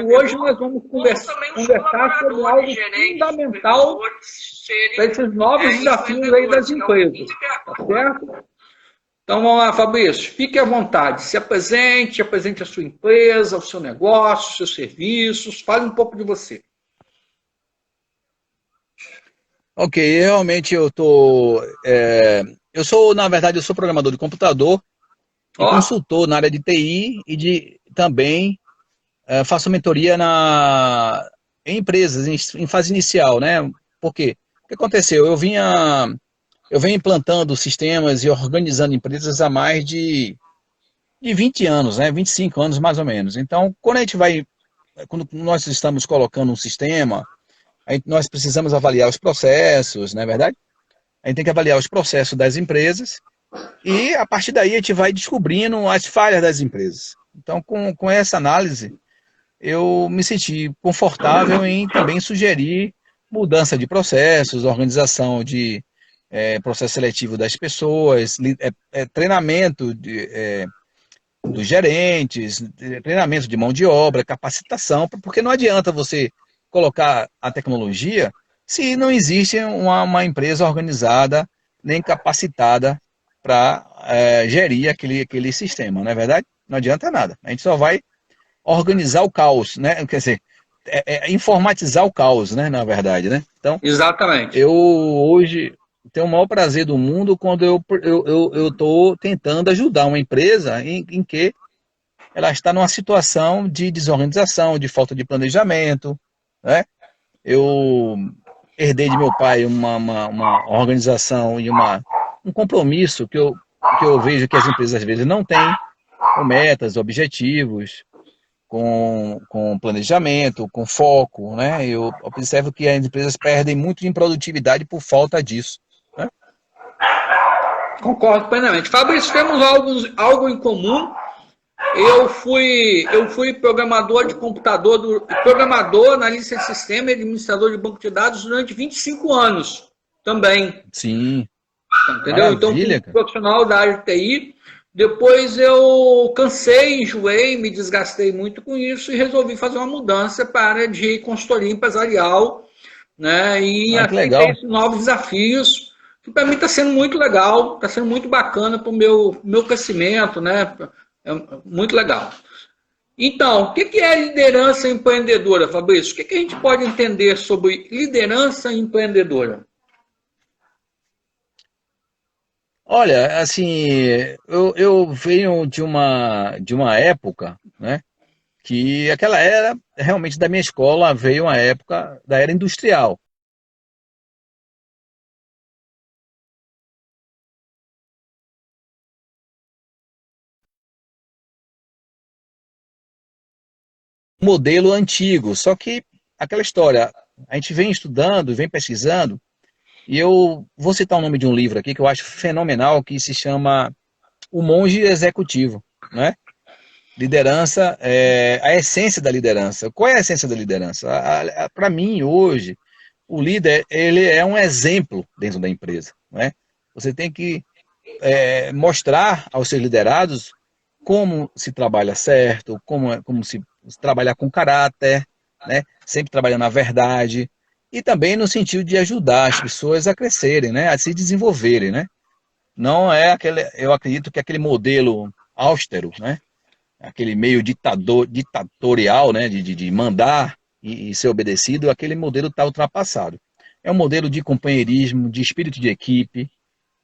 Hoje nós vamos conversar sobre algo fundamental para esses novos desafios aí das empresas, tá certo? Então vamos lá, Fabrício, fique à vontade, se apresente a sua empresa, o seu negócio, os seus serviços, fale um pouco de você. Ok, realmente na verdade, eu sou programador de computador e consultor na área de TI e também faço mentoria em empresas, em fase inicial, né? Por quê? O que aconteceu? Eu venho implantando sistemas e organizando empresas há mais de 20 anos, né? 25 anos mais ou menos. Então, quando nós estamos colocando um sistema, nós precisamos avaliar os processos, não é verdade? A gente tem que avaliar os processos das empresas e, a partir daí, a gente vai descobrindo as falhas das empresas. Então, com essa análise, eu me senti confortável em também sugerir mudança de processos, organização de processo seletivo das pessoas, treinamento dos gerentes, treinamento de mão de obra, capacitação, porque não adianta você colocar a tecnologia se não existe uma empresa organizada nem capacitada para gerir aquele sistema, não é verdade? Não adianta nada. A gente só vai organizar o caos, né? Quer dizer, informatizar o caos, né? Na verdade, né? Então, exatamente. eu hoje tenho o maior prazer do mundo quando eu estou tentando ajudar uma empresa em que ela está numa situação de desorganização, de falta de planejamento, né? Eu herdei de meu pai uma organização e um compromisso que eu vejo que as empresas às vezes não têm, com metas, objetivos, com planejamento, com foco, né? Eu observo que as empresas perdem muito em produtividade por falta disso, né? Concordo plenamente. Fabrício, temos algo em comum. Eu fui programador de computador, programador, analista de sistema e administrador de banco de dados durante 25 anos também. Sim. Entendeu? Então, fui profissional da área de TI. Depois eu cansei, enjoei, me desgastei muito com isso e resolvi fazer uma mudança para a área de consultoria empresarial, né? E aceitei esses novos desafios, que para mim está sendo muito legal, está sendo muito bacana para o meu crescimento, né? É muito legal. Então, o que é liderança empreendedora, Fabrício? O que a gente pode entender sobre liderança empreendedora? Olha, assim, eu venho de uma época, né, que aquela era, realmente da minha escola, veio uma época da era industrial. Modelo antigo, só que aquela história, a gente vem estudando, vem pesquisando, e eu vou citar o nome de um livro aqui que eu acho fenomenal, que se chama O Monge Executivo, né? Liderança, a essência da liderança. Qual é a essência da liderança? Para mim, hoje, o líder ele é um exemplo dentro da empresa, né? Você tem que mostrar aos seus liderados como se trabalha certo, como se trabalhar com caráter, né? Sempre trabalhando na verdade, e também no sentido de ajudar as pessoas a crescerem, né? A se desenvolverem, né? Não é eu acredito que aquele modelo austero, né? Aquele meio ditatorial, né? De mandar e ser obedecido, aquele modelo está ultrapassado. É um modelo de companheirismo, de espírito de equipe,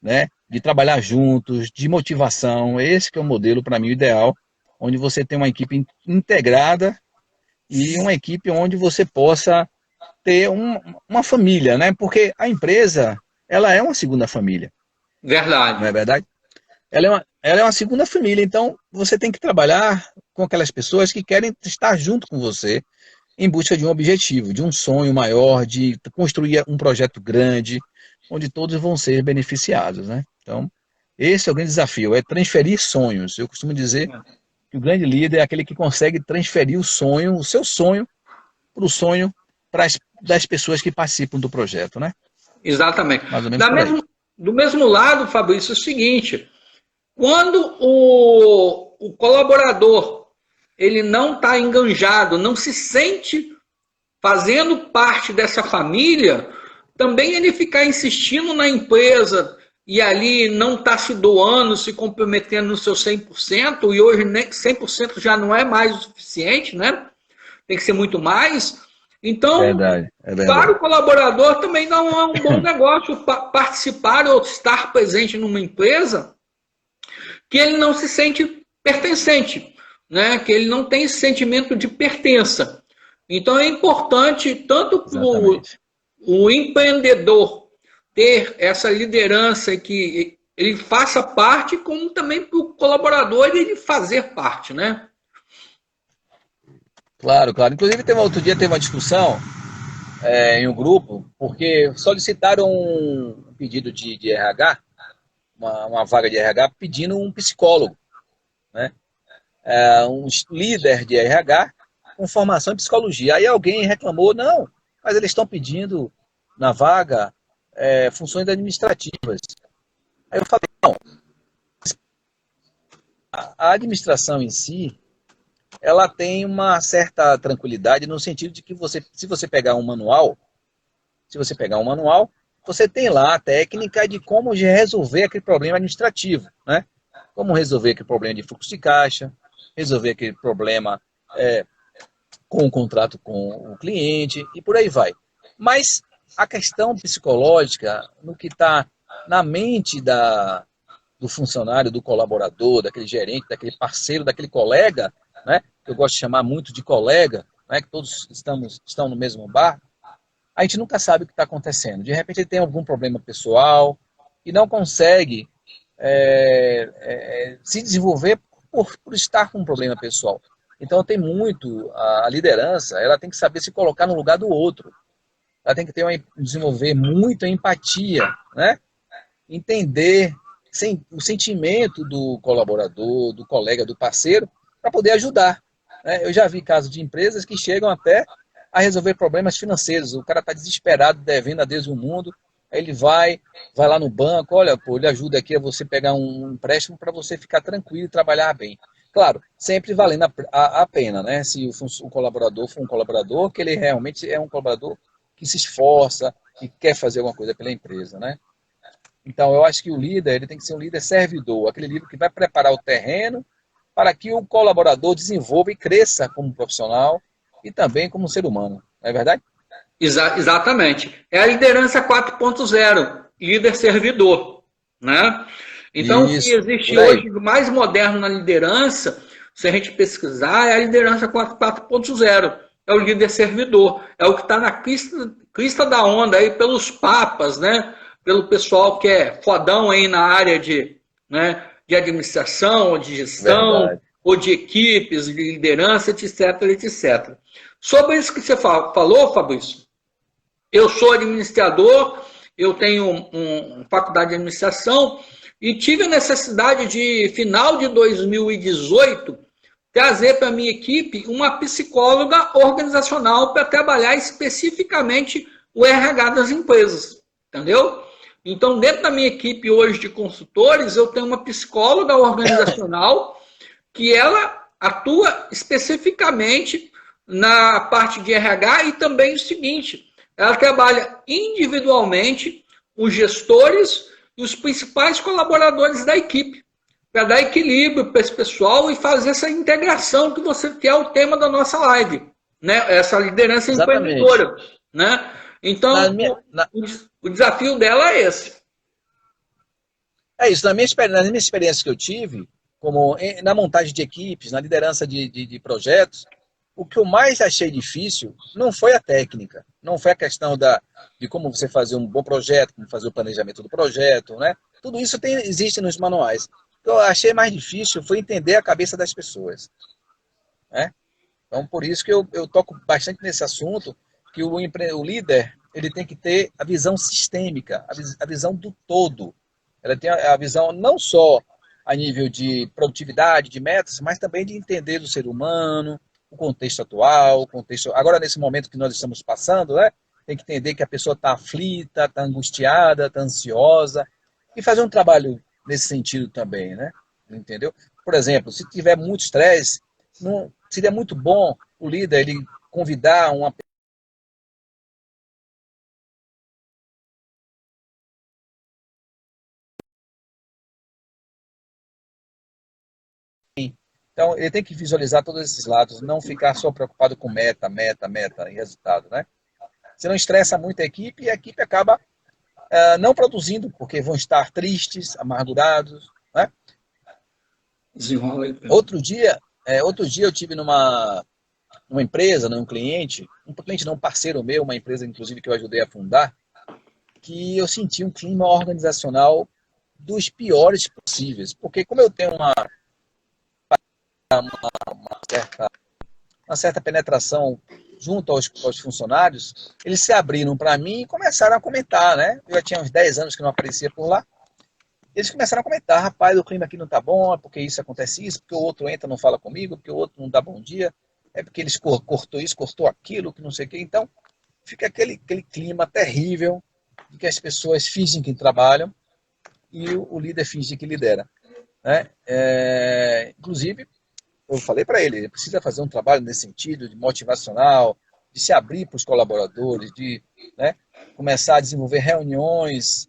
né? De trabalhar juntos, de motivação. Esse que é o modelo, para mim, ideal, onde você tem uma equipe integrada e uma equipe onde você possa ter uma família, né? Porque a empresa, ela é uma segunda família. Verdade. Não é verdade? Ela é uma segunda família, então você tem que trabalhar com aquelas pessoas que querem estar junto com você em busca de um objetivo, de um sonho maior, de construir um projeto grande, onde todos vão ser beneficiados, né? Então, esse é o grande desafio, é transferir sonhos. Eu costumo dizer que o grande líder é aquele que consegue transferir o seu sonho, para o sonho das pessoas que participam do projeto, né? Exatamente. Mais ou menos por aí. Do mesmo lado, Fabrício, é o seguinte, quando o colaborador ele não está enganjado, não se sente fazendo parte dessa família, também ele ficar insistindo na empresa e ali não está se doando, se comprometendo no seu 100%, e hoje 100% já não é mais o suficiente, né? Tem que ser muito mais. Então, verdade. para o colaborador também não é um bom negócio participar ou estar presente numa empresa que ele não se sente pertencente, né? Que ele não tem esse sentimento de pertença. Então é importante tanto para o empreendedor ter essa liderança que ele faça parte, como também para o colaborador ele fazer parte, né? Claro, claro. Inclusive, outro dia teve uma discussão em um grupo, porque solicitaram um pedido de RH, uma vaga de RH, pedindo um psicólogo, né? Um líder de RH com formação em psicologia. Aí alguém reclamou, não, mas eles estão pedindo na vaga funções administrativas. Aí eu falei, não, a administração em si, ela tem uma certa tranquilidade no sentido de que se você pegar um manual, você tem lá a técnica de como resolver aquele problema administrativo, né? Como resolver aquele problema de fluxo de caixa, resolver aquele problema com o contrato com o cliente e por aí vai. Mas a questão psicológica, no que está na mente do funcionário, do colaborador, daquele gerente, daquele parceiro, daquele colega, né, que eu gosto de chamar muito de colega, né, que todos estão no mesmo barco, a gente nunca sabe o que está acontecendo. De repente ele tem algum problema pessoal e não consegue se desenvolver por estar com um problema pessoal. Então tem muito, a liderança, ela tem que saber se colocar no lugar do outro. Ela tem que desenvolver muita empatia, né? Entender o sentimento do colaborador, do colega, do parceiro, para poder ajudar. Né? Eu já vi casos de empresas que chegam até a resolver problemas financeiros. O cara está desesperado, devendo a Deus e o mundo, aí ele vai lá no banco, olha, pô, ele ajuda aqui a você pegar um empréstimo para você ficar tranquilo e trabalhar bem. Claro, sempre valendo a pena, né? Se o colaborador for um colaborador, que ele realmente é um colaborador que se esforça, que quer fazer alguma coisa pela empresa, né? Então, eu acho que o líder, ele tem que ser um líder servidor, aquele líder que vai preparar o terreno para que o colaborador desenvolva e cresça como profissional e também como ser humano. Não é verdade? Exatamente. É a liderança 4.0, líder servidor, né? Então, o que existe hoje mais moderno na liderança, se a gente pesquisar, é a liderança 4.0. É o líder servidor. É o que está na crista da onda aí pelos papas, né? Pelo pessoal que é fodão aí na área de administração, ou de gestão, verdade, ou de equipes, de liderança, etc, etc. Sobre isso que você falou, Fabrício, eu sou administrador, eu tenho uma faculdade de administração e tive a necessidade de, final de 2018, trazer para a minha equipe uma psicóloga organizacional para trabalhar especificamente o RH das empresas, entendeu? Então, dentro da minha equipe hoje de consultores, eu tenho uma psicóloga organizacional que ela atua especificamente na parte de RH e também o seguinte, ela trabalha individualmente os gestores e os principais colaboradores da equipe, para dar equilíbrio para esse pessoal e fazer essa integração que é o tema da nossa live, né? Essa liderança empreendedora, né? Então, o desafio dela é esse. É isso, nas minhas experiências que eu tive, como na montagem de equipes, na liderança de projetos, o que eu mais achei difícil não foi a técnica, não foi a questão de como você fazer um bom projeto, como fazer o planejamento do projeto, né? Tudo isso existe nos manuais. O que eu achei mais difícil foi entender a cabeça das pessoas, né? Então, por isso que eu toco bastante nesse assunto, que o líder ele tem que ter a visão sistêmica, a visão do todo. Ela tem a visão não só a nível de produtividade, de metas, mas também de entender o ser humano, o contexto atual, agora nesse momento que nós estamos passando, né? Tem que entender que a pessoa está aflita, está angustiada, está ansiosa, e fazer um trabalho nesse sentido também, né? Entendeu? Por exemplo, se tiver muito estresse, não seria muito bom o líder ele convidar uma Então, ele tem que visualizar todos esses lados, não ficar só preocupado com meta e resultado, né? Se não estressa muito a equipe, e a equipe acaba não produzindo, porque vão estar tristes, amargurados, né? Desenrola aí. Outro dia eu tive numa empresa, num cliente não, um parceiro meu, uma empresa, inclusive, que eu ajudei a fundar, que eu senti um clima organizacional dos piores possíveis. Porque como eu tenho uma certa penetração junto aos funcionários, eles se abriram para mim e começaram a comentar, né? Eu já tinha uns 10 anos que não aparecia por lá. Eles começaram a comentar, rapaz, o clima aqui não tá bom, é porque isso acontece isso, porque o outro entra e não fala comigo, porque o outro não dá bom dia, é porque eles cortou isso, cortou aquilo, que não sei o quê. Então, fica aquele clima terrível de que as pessoas fingem que trabalham e o líder finge que lidera, né? Inclusive, eu falei para ele precisa fazer um trabalho nesse sentido, de motivacional, de se abrir para os colaboradores, de, né, começar a desenvolver reuniões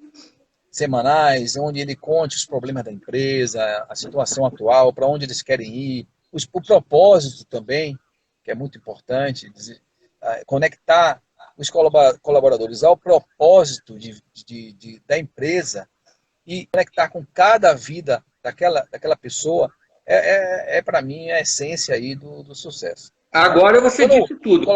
semanais, onde ele conte os problemas da empresa, a situação atual, para onde eles querem ir, o propósito também, que é muito importante, conectar os colaboradores ao propósito da empresa e conectar com cada vida daquela pessoa, para mim, a essência aí do sucesso. Agora você disse tudo.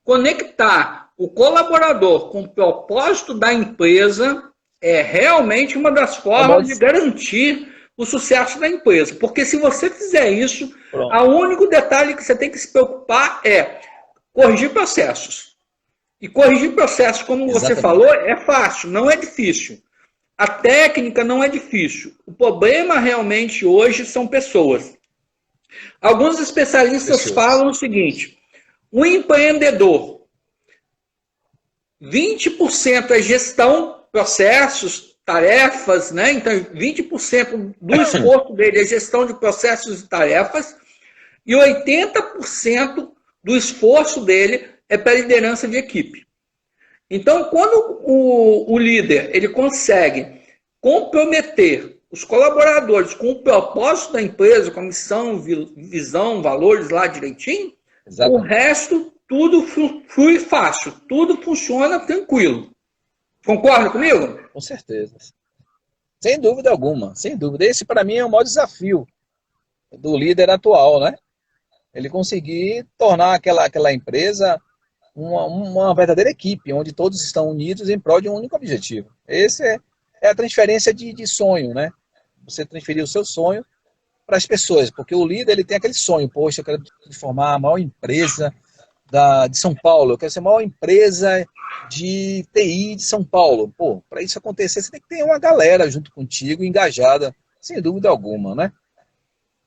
Conectar o colaborador com o propósito da empresa é realmente uma das formas de garantir o sucesso da empresa. Porque se você fizer isso, o único detalhe que você tem que se preocupar é corrigir processos. E corrigir processos, como você falou, é fácil, não é difícil. A técnica não é difícil. O problema realmente hoje são pessoas. Alguns especialistas falam o seguinte: o empreendedor, 20% é gestão, processos, tarefas, né? Então, 20% do esforço dele é gestão de processos e tarefas, e 80% do esforço dele é para liderança de equipe. Então, quando o líder ele consegue comprometer os colaboradores com o propósito da empresa, com a missão, visão, valores lá direitinho, o resto tudo flui fácil, tudo funciona tranquilo. Concorda comigo? Com certeza. Sem dúvida alguma, sem dúvida. Esse, para mim, é o maior desafio do líder atual, né? Ele conseguir tornar aquela empresa uma verdadeira equipe, onde todos estão unidos em prol de um único objetivo. Esse é a transferência de sonho, né? Você transferir o seu sonho para as pessoas, porque o líder ele tem aquele sonho, poxa, eu quero formar a maior empresa de São Paulo, eu quero ser a maior empresa de TI de São Paulo. Pô, para isso acontecer, você tem que ter uma galera junto contigo, engajada, sem dúvida alguma, né?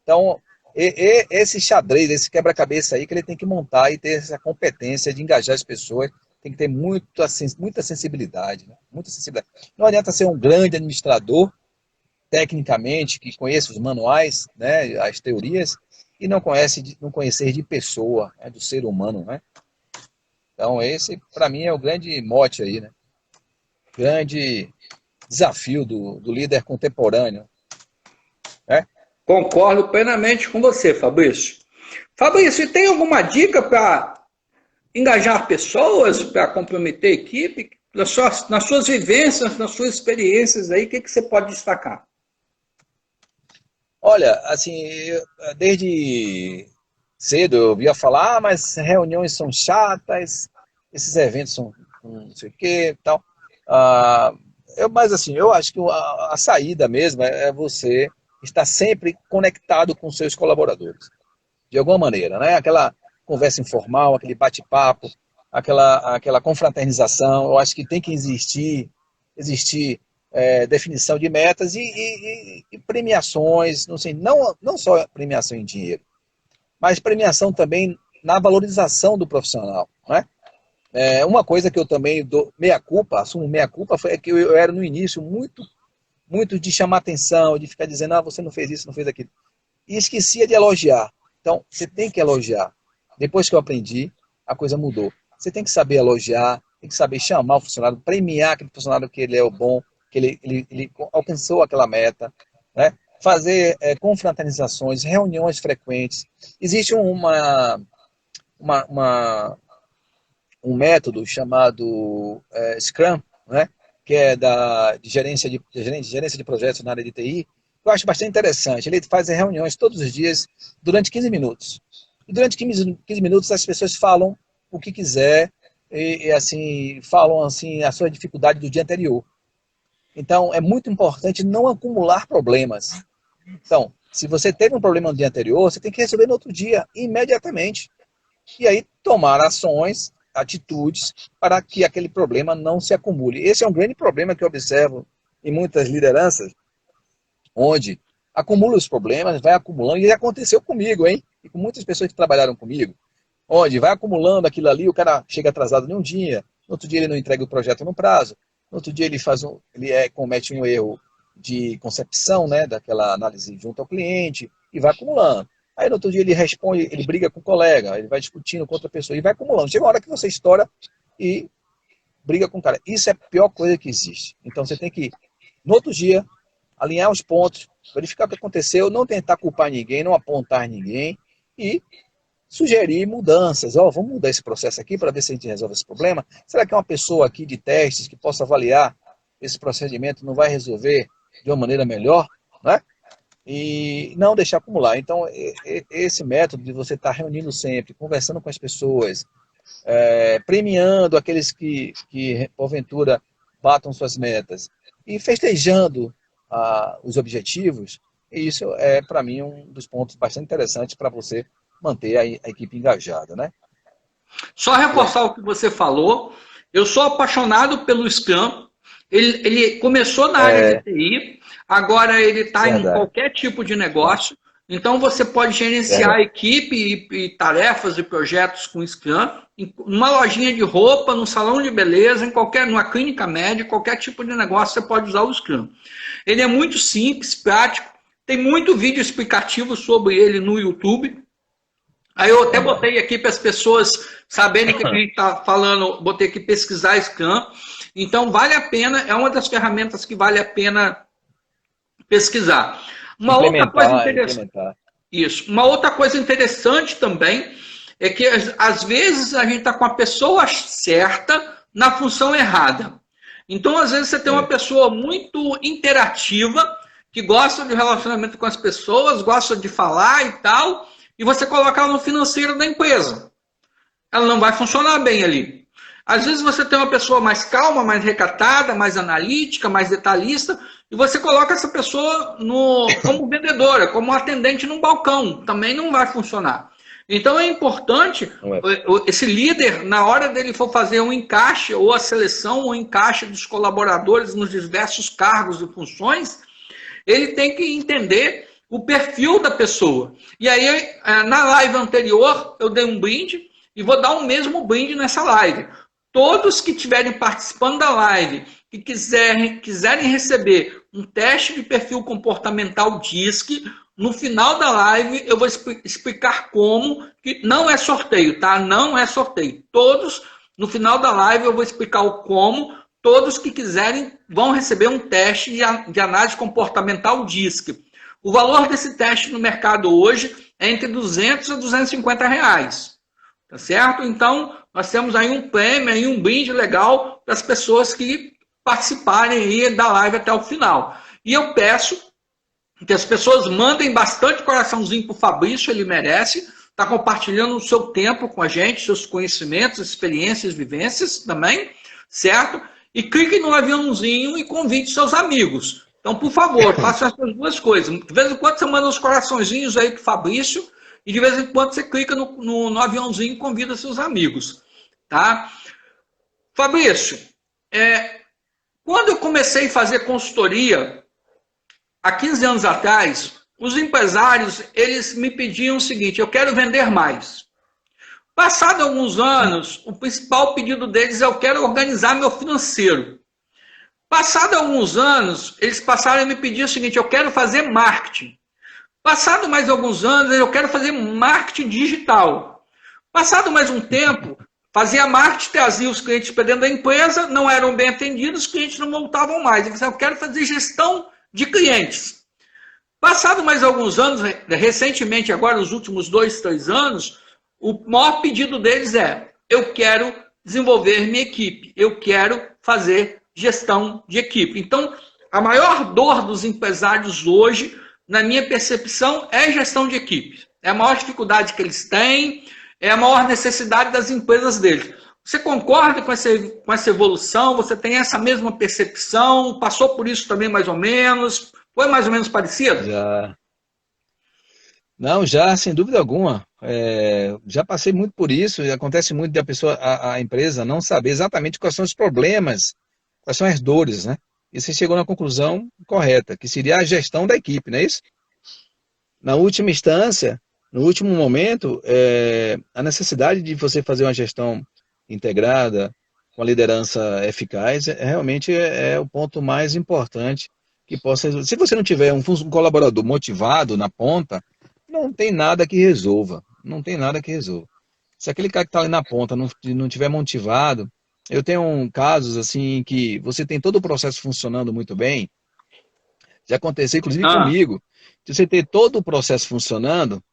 Então, esse xadrez, esse quebra-cabeça aí que ele tem que montar e ter essa competência de engajar as pessoas, tem que ter muita sensibilidade, né? Muita sensibilidade. Não adianta ser um grande administrador, tecnicamente, que conheça os manuais, né, as teorias, e não conhecer de pessoa, né, do ser humano, né? Então, esse, para mim, é o grande mote aí, né? Grande desafio do líder contemporâneo, né? Concordo plenamente com você, Fabrício. Fabrício, e tem alguma dica para engajar pessoas, para comprometer a equipe? Nas suas vivências, nas suas experiências aí, o que você pode destacar? Olha, assim, desde cedo eu ouvia falar, mas reuniões são chatas, esses eventos são não sei o que tal. Mas assim, eu acho que a saída mesmo é você estar sempre conectado com seus colaboradores, de alguma maneira, né? Aquela conversa informal, aquele bate-papo, aquela confraternização, eu acho que tem que existir definição de metas e premiações, não sei, não só premiação em dinheiro, mas premiação também na valorização do profissional, né? Uma coisa que eu também assumo meia culpa, foi que eu era no início muito de chamar atenção, de ficar dizendo, você não fez isso, não fez aquilo. E esquecia de elogiar. Então, você tem que elogiar. Depois que eu aprendi, a coisa mudou. Você tem que saber elogiar, tem que saber chamar o funcionário, premiar aquele funcionário que ele é o bom, que ele alcançou aquela meta, né? Fazer confraternizações, reuniões frequentes. Existe um método chamado Scrum, né? Que é de gerência de projetos na área de TI, eu acho bastante interessante. Ele faz reuniões todos os dias, durante 15 minutos. E durante 15 minutos as pessoas falam o que quiser, e assim, falam assim, a sua dificuldade do dia anterior. Então, é muito importante não acumular problemas. Então, se você teve um problema no dia anterior, você tem que resolver no outro dia, imediatamente. E aí, tomar ações, atitudes, para que aquele problema não se acumule. Esse é um grande problema que eu observo em muitas lideranças, onde acumula os problemas, vai acumulando, e aconteceu comigo, hein? E com muitas pessoas que trabalharam comigo, onde vai acumulando aquilo ali, o cara chega atrasado em um dia, no outro dia ele não entrega o projeto no prazo, no outro dia ele comete um erro de concepção, né, daquela análise junto ao cliente, e vai acumulando. Aí no outro dia ele responde, ele briga com o colega, ele vai discutindo com outra pessoa, e vai acumulando. Chega uma hora que você estoura e briga com o cara. Isso é a pior coisa que existe. Então você tem que, no outro dia, alinhar os pontos, verificar o que aconteceu, não tentar culpar ninguém, não apontar ninguém, e sugerir mudanças. Vamos mudar esse processo aqui para ver se a gente resolve esse problema. Será que uma pessoa aqui de testes que possa avaliar esse procedimento não vai resolver de uma maneira melhor, né? E não deixar acumular. Então, esse método de você estar reunindo sempre, conversando com as pessoas, premiando aqueles que porventura batam suas metas e festejando os objetivos, isso é, para mim, um dos pontos bastante interessantes para você manter a equipe engajada, né? Só reforçar o que você falou, eu sou apaixonado pelo Scrum, ele começou na área de TI, agora ele está em qualquer tipo de negócio, então você pode gerenciar a equipe e tarefas e projetos com Scrum, em uma lojinha de roupa, num salão de beleza, numa clínica médica, qualquer tipo de negócio você pode usar o Scrum. Ele é muito simples, prático, tem muito vídeo explicativo sobre ele no YouTube. Aí eu até botei aqui para as pessoas saberem que a gente está falando, botei aqui pesquisar Scrum. Então vale a pena, é uma das ferramentas que vale a pena pesquisar. Uma outra coisa interessante. Isso. Uma outra coisa interessante também é que às vezes a gente está com a pessoa certa na função errada. Então, às vezes, você tem uma pessoa muito interativa, que gosta de relacionamento com as pessoas, gosta de falar e tal, e você coloca ela no financeiro da empresa. Ela não vai funcionar bem ali. Às vezes você tem uma pessoa mais calma, mais recatada, mais analítica, mais detalhista, e você coloca essa pessoa como vendedora, como atendente num balcão. Também não vai funcionar. Então é importante, esse líder, na hora dele for fazer um encaixe, ou a seleção, ou encaixe dos colaboradores nos diversos cargos e funções, ele tem que entender o perfil da pessoa. E aí, na live anterior, eu dei um brinde, e vou dar o mesmo brinde nessa live. Todos que estiverem participando da live, que quiserem receber um teste de perfil comportamental DISC, no final da live eu vou explicar como, que não é sorteio, tá? Não é sorteio. Todos, no final da live eu vou explicar o como, todos que quiserem vão receber um teste de análise comportamental DISC. O valor desse teste no mercado hoje é entre 200 a 250 reais. Tá certo? Então, nós temos aí um prêmio, aí um brinde legal para as pessoas que participarem aí da live até o final. E eu peço que as pessoas mandem bastante coraçãozinho para o Fabrício, ele merece, está compartilhando o seu tempo com a gente, seus conhecimentos, experiências, vivências também, certo? E clique no aviãozinho e convide seus amigos. Então, por favor, faça essas duas coisas. De vez em quando você manda uns coraçõezinhos aí para o Fabrício, e de vez em quando você clica no aviãozinho e convida seus amigos. Tá? Fabrício, quando eu comecei a fazer consultoria, há 15 anos atrás, os empresários, eles me pediam o seguinte: eu quero vender mais. Passado alguns anos, o principal pedido deles é: eu quero organizar meu financeiro. Passado alguns anos, eles passaram a me pedir o seguinte: eu quero fazer marketing. Passado mais alguns anos, eu quero fazer marketing digital. Passado mais um tempo, fazia marketing, trazia os clientes para dentro da empresa, não eram bem atendidos, os clientes não voltavam mais. Eu disse, eu quero fazer gestão de clientes. Passado mais alguns anos, recentemente, agora nos últimos 2, 3 anos, o maior pedido deles é, eu quero desenvolver minha equipe, eu quero fazer gestão de equipe. Então, a maior dor dos empresários hoje, na minha percepção, é gestão de equipe. É a maior dificuldade que eles têm, é a maior necessidade das empresas deles. Você concorda com essa evolução? Você tem essa mesma percepção? Passou por isso também mais ou menos? Foi mais ou menos parecido? Já. Não, já, sem dúvida alguma. Já passei muito por isso, e acontece muito da pessoa, a empresa não saber exatamente quais são os problemas, quais são as dores, né? E você chegou na conclusão correta, que seria a gestão da equipe, não é isso? Na última instância, no último momento, a necessidade de você fazer uma gestão integrada, com a liderança eficaz, realmente é o ponto mais importante que possa resolver. Se você não tiver um colaborador motivado na ponta, não tem nada que resolva. Não tem nada que resolva. Se aquele cara que está ali na ponta não tiver motivado, eu tenho casos assim que você tem todo o processo funcionando muito bem. Já aconteceu, inclusive comigo, de você ter todo o processo funcionando,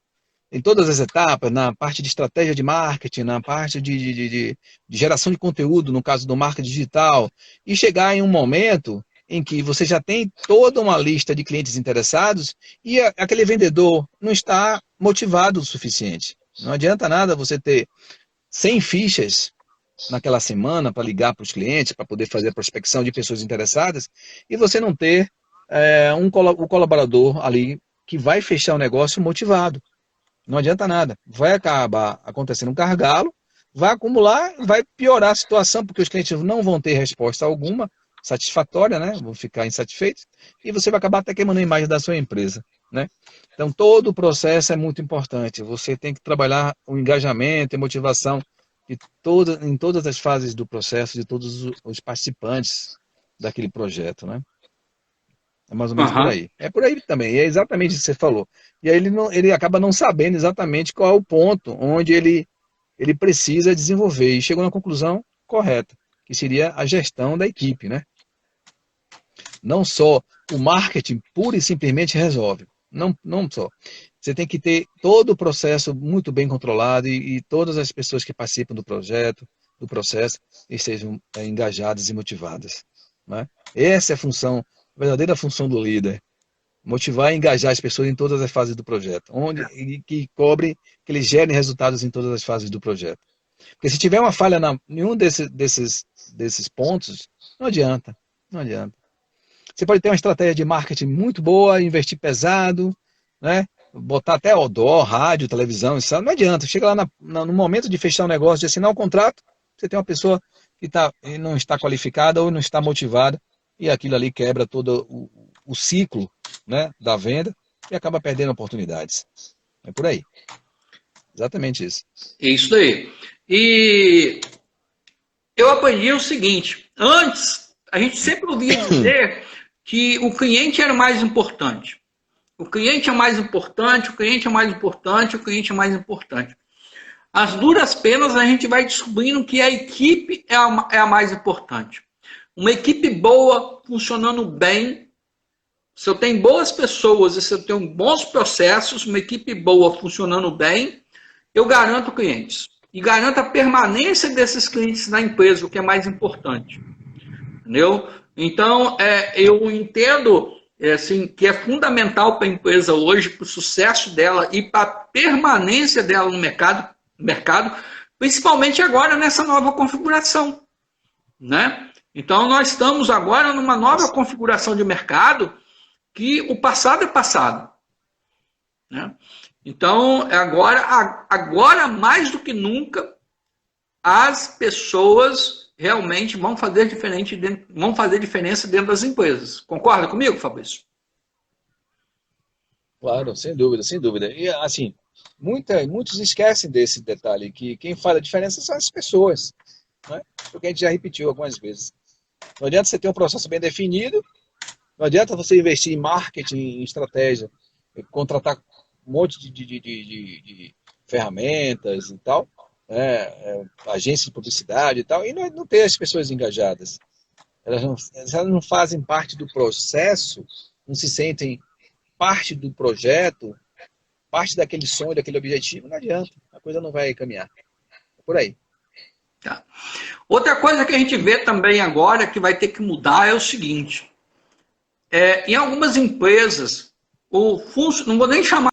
em todas as etapas, na parte de estratégia de marketing, na parte de geração de conteúdo, no caso do marketing digital, e chegar em um momento em que você já tem toda uma lista de clientes interessados e aquele vendedor não está motivado o suficiente. Não adianta nada você ter 100 fichas naquela semana para ligar para os clientes, para poder fazer a prospecção de pessoas interessadas, e você não ter um colaborador ali que vai fechar o negócio motivado. Não adianta nada. Vai acabar acontecendo um gargalo, vai acumular, vai piorar a situação, porque os clientes não vão ter resposta alguma satisfatória, né? Vão ficar insatisfeitos, e você vai acabar até queimando a imagem da sua empresa, né? Então, todo o processo é muito importante. Você tem que trabalhar o engajamento e motivação em todas as fases do processo, de todos os participantes daquele projeto, né? É mais ou menos por aí. É por aí também, é exatamente isso que você falou. E aí ele acaba não sabendo exatamente qual é o ponto onde ele precisa desenvolver, e chegou na conclusão correta, que seria a gestão da equipe, né? Não só o marketing pura e simplesmente resolve. Não só. Você tem que ter todo o processo muito bem controlado e todas as pessoas que participam do projeto, do processo, estejam engajadas e motivadas, né? Essa é a função, a verdadeira função do líder. Motivar e engajar as pessoas em todas as fases do projeto, que eles gerem resultados em todas as fases do projeto. Porque se tiver uma falha em um desses pontos, não adianta. Não adianta. Você pode ter uma estratégia de marketing muito boa, investir pesado, né? Botar até outdoor, rádio, televisão, isso não adianta. Chega lá no momento de fechar o negócio, de assinar o contrato, você tem uma pessoa que não está qualificada ou não está motivada, e aquilo ali quebra todo o ciclo, né, da venda, e acaba perdendo oportunidades. É por aí. Exatamente isso. É isso aí. E eu aprendi o seguinte: antes, a gente sempre ouvia dizer que o cliente era o mais importante. O cliente é mais importante, o cliente é mais importante, o cliente é mais importante. As duras penas a gente vai descobrindo que a equipe é a mais importante. Uma equipe boa, funcionando bem, se eu tenho boas pessoas e se eu tenho bons processos, uma equipe boa funcionando bem, eu garanto clientes. E garanto a permanência desses clientes na empresa, o que é mais importante. Entendeu? Então, eu entendo assim, que é fundamental para a empresa hoje, para o sucesso dela e para a permanência dela no mercado, principalmente agora nessa nova configuração, né? Então, nós estamos agora numa nova configuração de mercado que o passado é passado, né? Então, agora mais do que nunca, as pessoas realmente vão fazer diferença dentro das empresas. Concorda comigo, Fabrício? Claro, sem dúvida, sem dúvida. E assim, muitos esquecem desse detalhe, que quem faz a diferença são as pessoas, né? Porque a gente já repetiu algumas vezes. Não adianta você ter um processo bem definido, não adianta você investir em marketing, em estratégia, contratar um monte de ferramentas e tal, agências de publicidade e tal, e não ter as pessoas engajadas. Elas não fazem parte do processo, não se sentem parte do projeto, parte daquele sonho, daquele objetivo, não adianta, a coisa não vai caminhar. É por aí. Tá. Outra coisa que a gente vê também agora, que vai ter que mudar, é o seguinte. Em algumas empresas, não vou nem chamar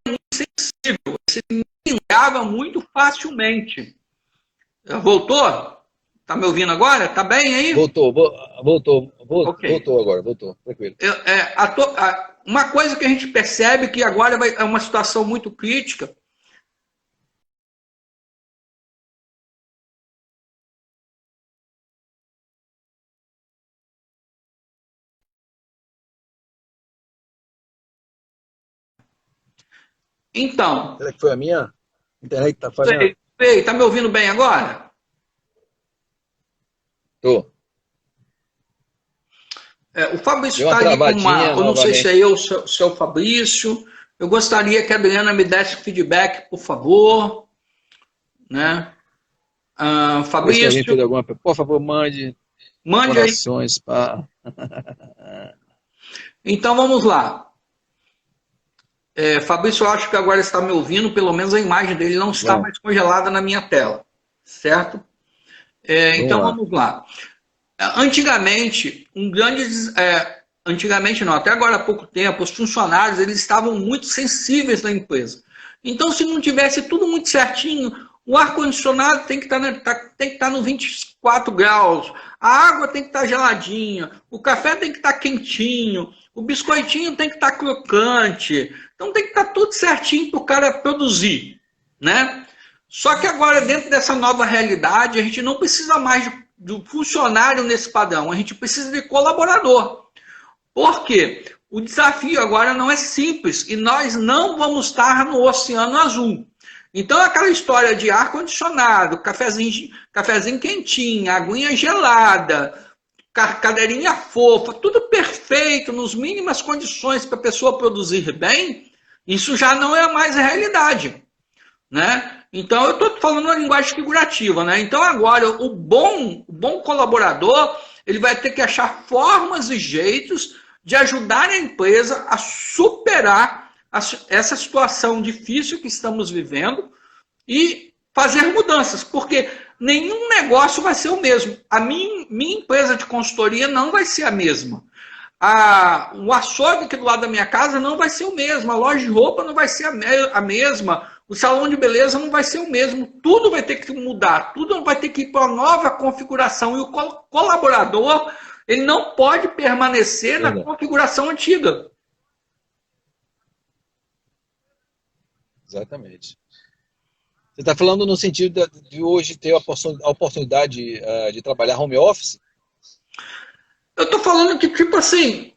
muito sensível, se migrava muito facilmente. Voltou? Tá me ouvindo agora? Tá bem aí? Voltou Okay. Voltou, tranquilo. Uma coisa que a gente percebe que agora é uma situação muito crítica. Então. Será que foi a minha? A internet tá falhando? Sei, tá me ouvindo bem agora? Tô. O Fabrício está ali com uma... Eu não sei se é eu, se é o Fabrício. Eu gostaria que a Adriana me desse feedback, por favor. Né? Fabrício... Por favor, mande orações para... Então, vamos lá. Fabrício, eu acho que agora está me ouvindo, pelo menos a imagem dele não está mais congelada na minha tela. Certo? Então, vamos lá. Antigamente, antigamente não, até agora há pouco tempo, os funcionários eles estavam muito sensíveis na empresa. Então, se não tivesse tudo muito certinho, o ar-condicionado tem que estar no 24 graus, a água tem que estar geladinha, o café tem que estar quentinho, o biscoitinho tem que estar crocante. Então, tem que estar tudo certinho para o cara produzir, né? Só que agora, dentro dessa nova realidade, a gente não precisa mais do funcionário nesse padrão, a gente precisa de colaborador. Por quê? O desafio agora não é simples e nós não vamos estar no Oceano Azul. Então, aquela história de ar-condicionado, cafezinho quentinho, aguinha gelada, cadeirinha fofa, tudo perfeito, nas mínimas condições para a pessoa produzir bem, isso já não é mais a realidade, né? Então, eu estou falando uma linguagem figurativa, né? Então, agora, o bom colaborador, ele vai ter que achar formas e jeitos de ajudar a empresa a superar essa situação difícil que estamos vivendo e fazer mudanças, porque nenhum negócio vai ser o mesmo. A minha empresa de consultoria não vai ser a mesma. O açougue aqui do lado da minha casa não vai ser o mesmo. A loja de roupa não vai ser a mesma. O salão de beleza não vai ser o mesmo. Tudo vai ter que mudar. Tudo vai ter que ir para uma nova configuração. E o colaborador, ele não pode permanecer na configuração antiga. Exatamente. Você está falando no sentido de hoje ter a oportunidade de trabalhar home office? Eu estou falando que, tipo assim,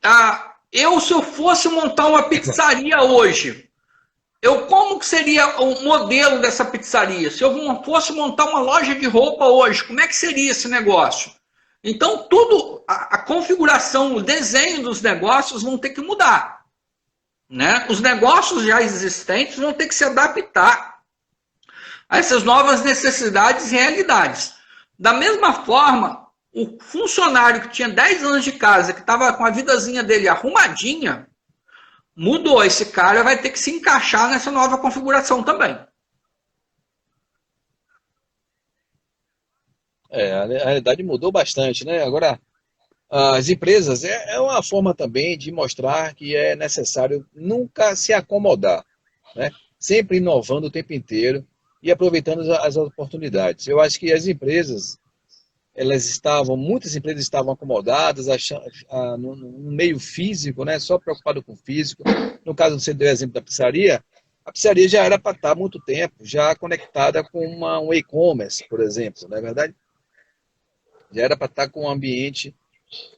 se eu fosse montar uma pizzaria hoje, como que seria o modelo dessa pizzaria? Se eu fosse montar uma loja de roupa hoje, como é que seria esse negócio? Então, a configuração, o desenho dos negócios vão ter que mudar, né? Os negócios já existentes vão ter que se adaptar a essas novas necessidades e realidades. Da mesma forma, o funcionário que tinha 10 anos de casa, que estava com a vidazinha dele arrumadinha, mudou. Esse cara vai ter que se encaixar nessa nova configuração também. A realidade mudou bastante, né? Agora, as empresas é uma forma também de mostrar que é necessário nunca se acomodar, né? Sempre inovando o tempo inteiro e aproveitando as oportunidades. Eu acho que as empresas, muitas empresas estavam acomodadas, no meio físico, né? Só preocupado com o físico. No caso, você deu o exemplo da pizzaria, a pizzaria já era para estar há muito tempo, já conectada com um e-commerce, por exemplo, não é verdade? Já era para estar com um ambiente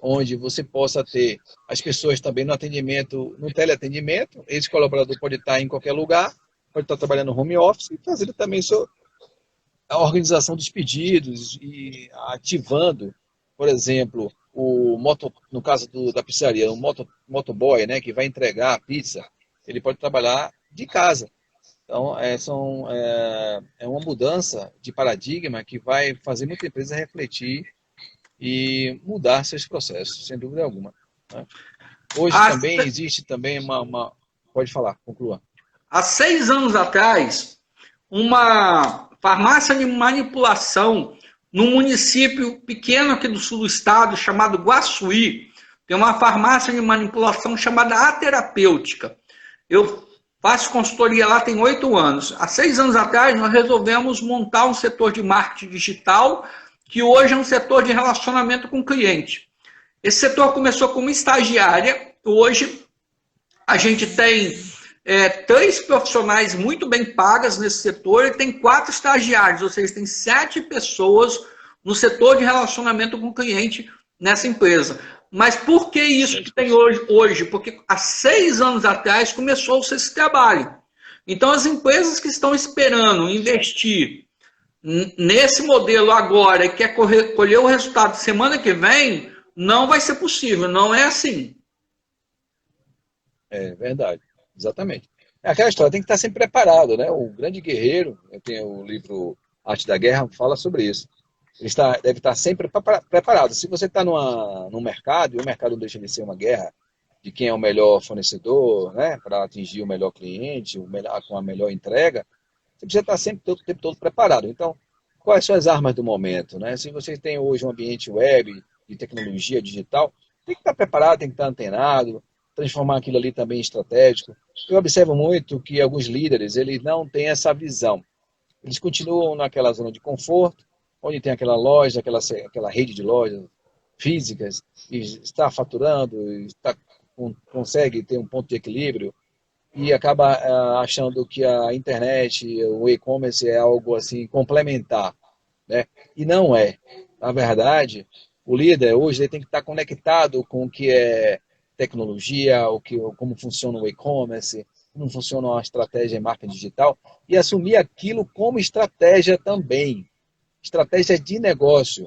onde você possa ter as pessoas também no atendimento, no teleatendimento, esse colaborador pode estar em qualquer lugar, pode estar trabalhando no home office e fazendo também a organização dos pedidos e ativando, por exemplo, no caso da pizzaria, o motoboy, né, que vai entregar a pizza, ele pode trabalhar de casa. Então, é uma mudança de paradigma que vai fazer muita empresa refletir e mudar seus processos, sem dúvida alguma, né? Hoje também existe também Pode falar, conclua. Há 6 anos atrás, uma farmácia de manipulação num município pequeno aqui do sul do estado, chamado Guaçuí, tem uma farmácia de manipulação chamada A Terapêutica. Eu faço consultoria lá tem 8 anos. Há 6 anos atrás, nós resolvemos montar um setor de marketing digital, que hoje é um setor de relacionamento com o cliente. Esse setor começou como estagiária, hoje a gente tem 3 profissionais muito bem pagas nesse setor e tem 4 estagiários, ou seja, tem 7 pessoas no setor de relacionamento com o cliente nessa empresa. Mas por que isso que tem hoje? Porque há 6 anos atrás começou-se esse trabalho. Então as empresas que estão esperando investir nesse modelo agora e quer colher o resultado semana que vem, não vai ser possível, não é assim. É verdade, exatamente. É aquela história, tem que estar sempre preparado, né? O grande guerreiro, eu tenho o livro Arte da Guerra, fala sobre isso. Ele deve estar sempre preparado. Se você está num mercado, e o mercado não deixa de ser uma guerra de quem é o melhor fornecedor, né? Para atingir o melhor cliente, com a melhor entrega, você precisa estar sempre o tempo todo preparado. Então, quais são as armas do momento, né? Se você tem hoje um ambiente web, de tecnologia digital, tem que estar preparado, tem que estar antenado, transformar aquilo ali também em estratégico. Eu observo muito que alguns líderes, eles não têm essa visão. Eles continuam naquela zona de conforto, onde tem aquela loja, aquela rede de lojas físicas, e está faturando, consegue ter um ponto de equilíbrio, e acaba achando que a internet, o e-commerce é algo assim complementar, né? E não é. Na verdade, o líder hoje ele tem que estar conectado com o que é tecnologia, como funciona o e-commerce, como funciona a estratégia em marketing digital, e assumir aquilo como estratégia também. Estratégia de negócio.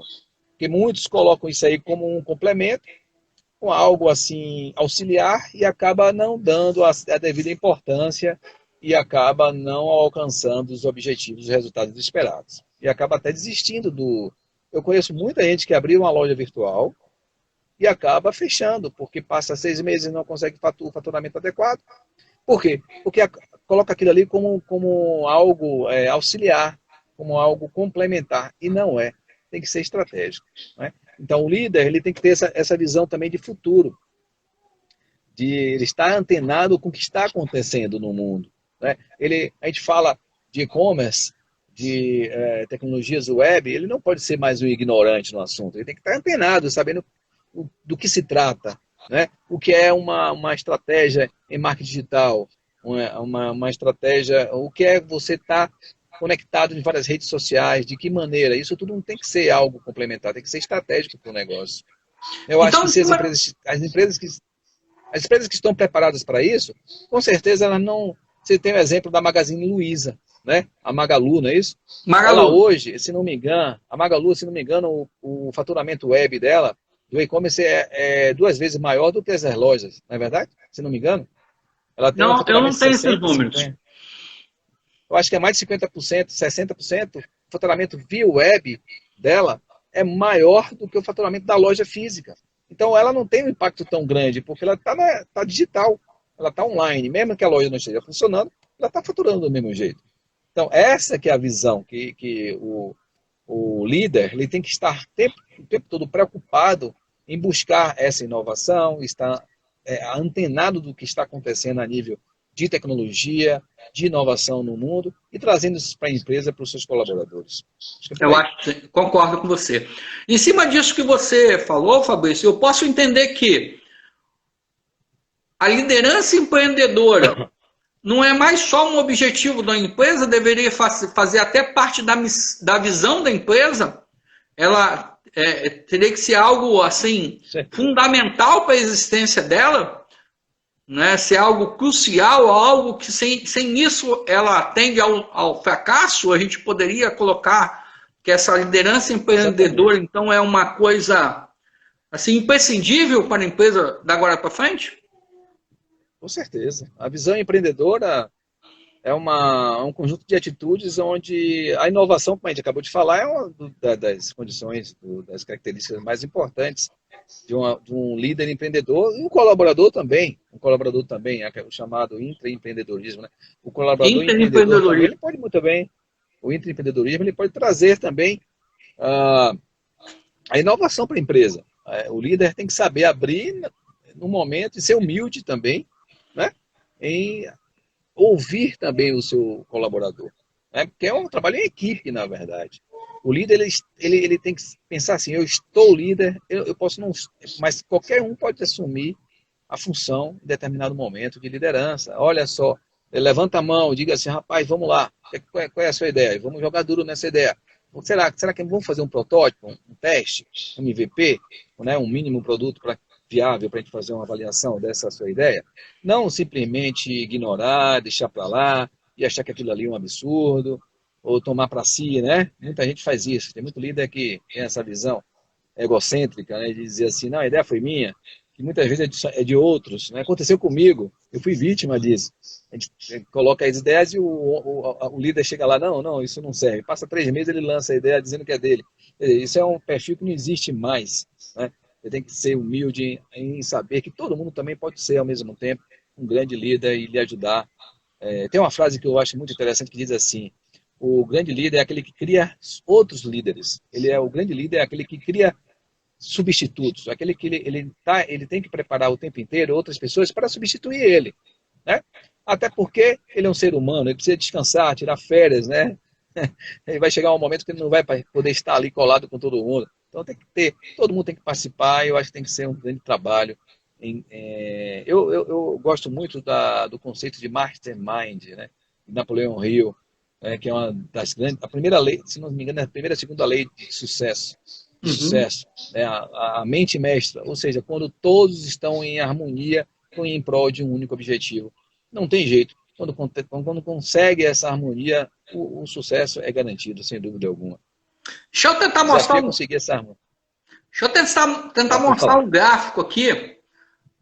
Porque muitos colocam isso aí como um complemento, com algo assim auxiliar, e acaba não dando a devida importância e acaba não alcançando os objetivos, os resultados esperados. E acaba até desistindo Eu conheço muita gente que abriu uma loja virtual e acaba fechando, porque passa 6 meses e não consegue o faturamento adequado. Por quê? Porque coloca aquilo ali como algo auxiliar, como algo complementar, e não é. Tem que ser estratégico, né? Então o líder ele tem que ter essa visão também de futuro, de ele estar antenado com o que está acontecendo no mundo, né? A gente fala de e-commerce, de tecnologias web, ele não pode ser mais um ignorante no assunto, ele tem que estar antenado, sabendo do que se trata, né? O que é uma estratégia em marketing digital, uma estratégia, o que é você estar conectado em várias redes sociais, de que maneira, isso tudo não tem que ser algo complementar, tem que ser estratégico para o negócio. Eu acho que se as empresas que estão preparadas para isso, com certeza elas não... Você tem o exemplo da Magazine Luiza, né? A Magalu, não é isso? Magalu. Ela hoje, se não me engano, o faturamento web dela, do e-commerce, é 2 vezes maior do que as lojas, não é verdade? Se não me engano. Ela tem não, eu não tenho esses números. 50. Eu acho que é mais de 50%, 60%. O faturamento via web dela é maior do que o faturamento da loja física. Então ela não tem um impacto tão grande, porque ela está digital, ela está online. Mesmo que a loja não esteja funcionando, ela está faturando do mesmo jeito. Então essa que é a visão que o líder ele tem que estar o tempo todo preocupado em buscar essa inovação, estar antenado do que está acontecendo a nível de tecnologia, de inovação no mundo e trazendo isso para a empresa, para os seus colaboradores. Concordo com você. Em cima disso que você falou, Fabrício, eu posso entender que a liderança empreendedora não é mais só um objetivo da empresa, deveria fazer até parte da visão da empresa. Ela teria que ser algo assim fundamental para a existência dela, né? Ser algo crucial, algo que sem isso ela tende ao fracasso. A gente poderia colocar que essa liderança empreendedora, então, é uma coisa assim, imprescindível para a empresa da agora para frente? Com certeza. A visão empreendedora é um conjunto de atitudes onde a inovação, como a gente acabou de falar, é uma das condições, das características mais importantes de um líder empreendedor e um colaborador também. Um colaborador também, é o chamado intraempreendedorismo, né? O colaborador empreendedor também, ele pode muito bem, o intraempreendedorismo, ele pode trazer também a inovação para a empresa. O líder tem que saber abrir no momento e ser humilde também, né? Em ouvir também o seu colaborador, né? Porque é um trabalho em equipe, na verdade. O líder ele tem que pensar assim: eu estou líder, eu posso não, mas qualquer um pode assumir a função em determinado momento de liderança. Olha só, levanta a mão, diga assim: rapaz, vamos lá, qual é a sua ideia? Vamos jogar duro nessa ideia. Será que vamos fazer um protótipo, um teste, um MVP, né, um mínimo produto viável para a gente fazer uma avaliação dessa sua ideia? Não simplesmente ignorar, deixar para lá e achar que aquilo ali é um absurdo, ou tomar para si, né? Muita gente faz isso. Tem muito líder que tem essa visão egocêntrica, né, de dizer assim: não, a ideia foi minha, que muitas vezes é de outros, né? Aconteceu comigo, eu fui vítima disso. A gente coloca as ideias e o líder chega lá: não, isso não serve. Passa 3 meses, ele lança a ideia dizendo que é dele. Isso é um perfil que não existe mais, né? Você tem que ser humilde em saber que todo mundo também pode ser, ao mesmo tempo, um grande líder e lhe ajudar. Tem uma frase que eu acho muito interessante que diz assim: o grande líder é aquele que cria outros líderes. O grande líder é aquele que cria substitutos, aquele que ele tem que preparar o tempo inteiro outras pessoas para substituir ele, né? Até porque ele é um ser humano, ele precisa descansar, tirar férias, né? Ele vai chegar um momento que ele não vai poder estar ali colado com todo mundo. Então todo mundo tem que participar, e eu acho que tem que ser um grande trabalho. Eu gosto muito do conceito de mastermind, né? Napoleão Hill, que é uma das grandes, a primeira lei, se não me engano, é a primeira e segunda lei de sucesso. Sucesso, né? A mente mestra, ou seja, quando todos estão em harmonia em prol de um único objetivo. Não tem jeito. Quando consegue essa harmonia, o sucesso é garantido, sem dúvida alguma. Deixa eu tentar mostrar mostrar um gráfico aqui.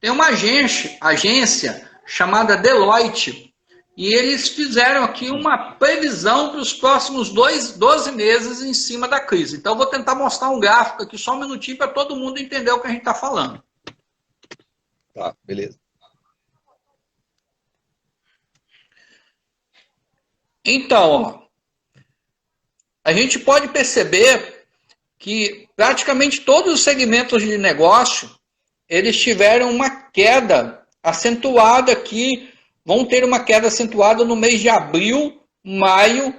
Tem uma agência chamada Deloitte, e eles fizeram aqui uma previsão para os próximos 12 meses em cima da crise. Então, eu vou tentar mostrar um gráfico aqui, só um minutinho, para todo mundo entender o que a gente está falando. Tá, beleza. Então, ó, a gente pode perceber que praticamente todos os segmentos de negócio, eles tiveram uma queda acentuada aqui, vão ter uma queda acentuada no mês de abril, maio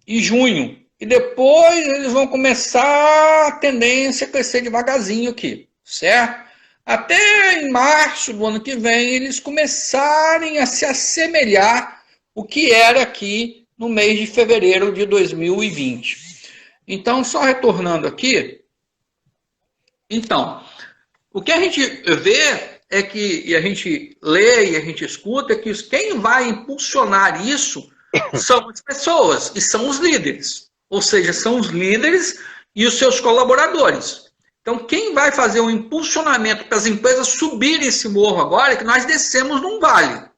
e junho. E depois eles vão começar a tendência a crescer devagarzinho aqui, certo? Até em março do ano que vem, eles começarem a se assemelhar o que era aqui no mês de fevereiro de 2020. Então, só retornando aqui. Então, o que a gente vê é que, e a gente lê e a gente escuta, é que quem vai impulsionar isso são as pessoas, e são os líderes. Ou seja, são os líderes e os seus colaboradores. Então, quem vai fazer o impulsionamento para as empresas subirem esse morro agora é que nós descemos num vale.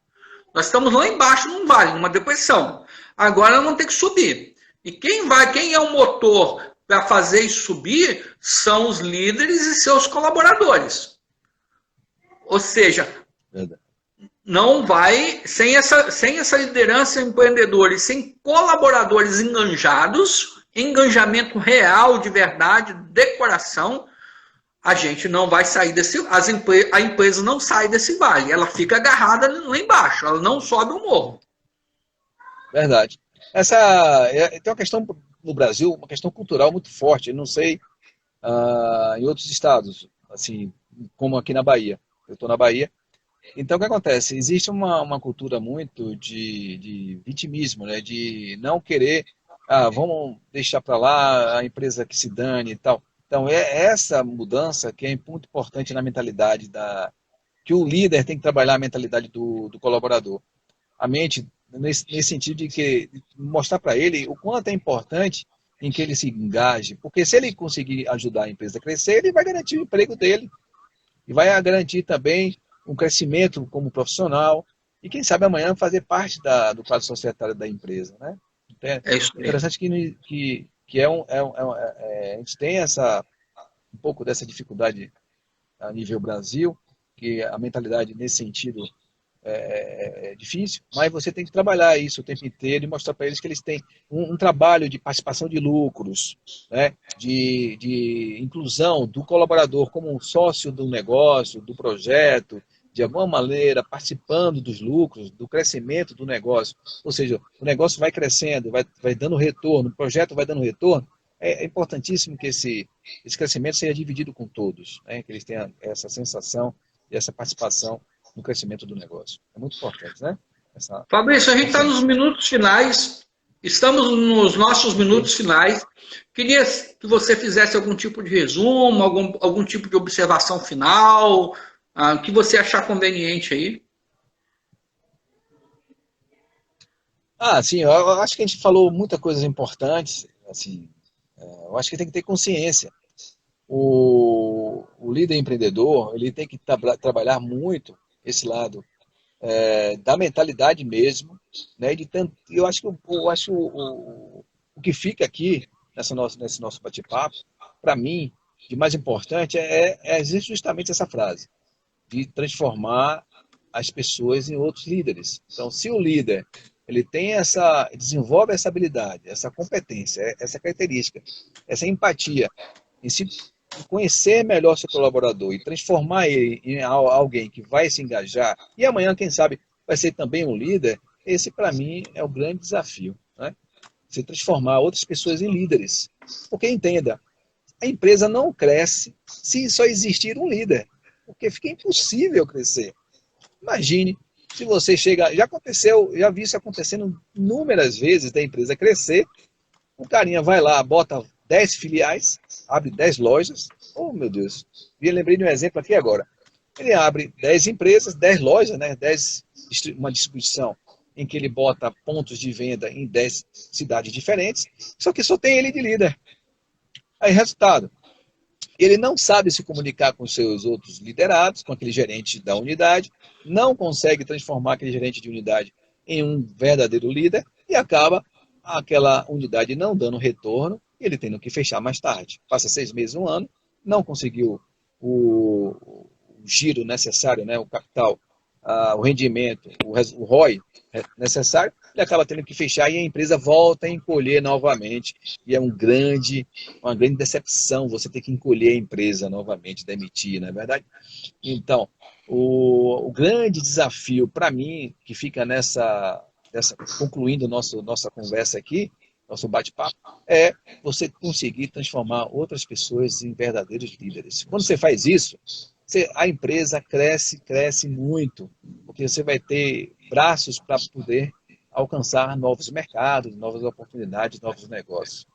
Nós estamos lá embaixo num vale, numa depressão. Agora vamos ter que subir. E quem é o motor para fazer isso subir são os líderes e seus colaboradores. Ou seja, não vai, sem essa liderança empreendedora e sem colaboradores enganjados, engajamento real, de verdade, de coração, a gente não vai sair a empresa não sai desse vale, ela fica agarrada lá embaixo, ela não sobe o morro. Verdade. Tem uma questão no Brasil, uma questão cultural muito forte, eu não sei em outros estados, assim, como aqui na Bahia. Eu estou na Bahia. Então, o que acontece? Existe uma cultura muito de vitimismo, né? De não querer, vamos deixar para lá a empresa que se dane e tal. Então, é essa mudança que é muito importante na mentalidade que o líder tem que trabalhar a mentalidade do colaborador. A mente, nesse sentido de que mostrar para ele o quanto é importante em que ele se engaje, porque se ele conseguir ajudar a empresa a crescer, ele vai garantir o emprego dele e vai garantir também um crescimento como profissional e quem sabe amanhã fazer parte do quadro societário da empresa, né? Então, É isso é mesmo. interessante que a gente tem um pouco dessa dificuldade a nível Brasil, que a mentalidade nesse sentido é difícil, mas você tem que trabalhar isso o tempo inteiro e mostrar para eles que eles têm um trabalho de participação de lucros, né? de inclusão do colaborador como um sócio do negócio, do projeto, de alguma maneira participando dos lucros, do crescimento do negócio. Ou seja, o negócio vai crescendo, vai dando retorno, o projeto vai dando retorno. É importantíssimo que esse crescimento seja dividido com todos, né? Que eles tenham essa sensação e essa participação no crescimento do negócio. É muito importante, né? Fabrício, a gente está nos Consciência. minutos finais, estamos nos nossos Ok. minutos finais. Queria que você fizesse algum tipo de resumo, algum tipo de observação final, o que você achar conveniente aí. Sim, eu acho que a gente falou muitas coisas importantes. Assim, eu acho que tem que ter consciência. O líder empreendedor, ele tem que trabalhar muito esse lado da mentalidade mesmo, né? Eu acho que, o que fica aqui nesse nosso bate-papo, para mim, de mais importante é justamente essa frase, de transformar as pessoas em outros líderes. Então, se o líder ele desenvolve essa habilidade, essa competência, essa característica, essa empatia em se conhecer melhor seu colaborador e transformar ele em alguém que vai se engajar e amanhã, quem sabe, vai ser também um líder, esse para mim é o grande desafio, né? Você transformar outras pessoas em líderes. Porque entenda, a empresa não cresce se só existir um líder, porque fica impossível crescer. Imagine se você chega, já aconteceu, já vi isso acontecendo inúmeras vezes da empresa crescer, o carinha vai lá, bota 10 filiais, abre 10 lojas. Oh, meu Deus. Me lembrei de um exemplo aqui agora. Ele abre 10 empresas, 10 lojas, né? Uma distribuição em que ele bota pontos de venda em 10 cidades diferentes, só que só tem ele de líder. Aí, resultado, ele não sabe se comunicar com seus outros liderados, com aquele gerente da unidade, não consegue transformar aquele gerente de unidade em um verdadeiro líder e acaba aquela unidade não dando retorno e ele tendo que fechar mais tarde. Passa 6 meses, um ano, não conseguiu o giro necessário, né, o capital, o rendimento, o ROI necessário, ele acaba tendo que fechar e a empresa volta a encolher novamente. E é uma grande decepção você ter que encolher a empresa novamente, demitir, não é verdade? Então, o grande desafio para mim, que fica concluindo nossa conversa aqui, nosso bate-papo, é você conseguir transformar outras pessoas em verdadeiros líderes. Quando você faz isso, a empresa cresce muito, porque você vai ter braços para poder alcançar novos mercados, novas oportunidades, novos negócios.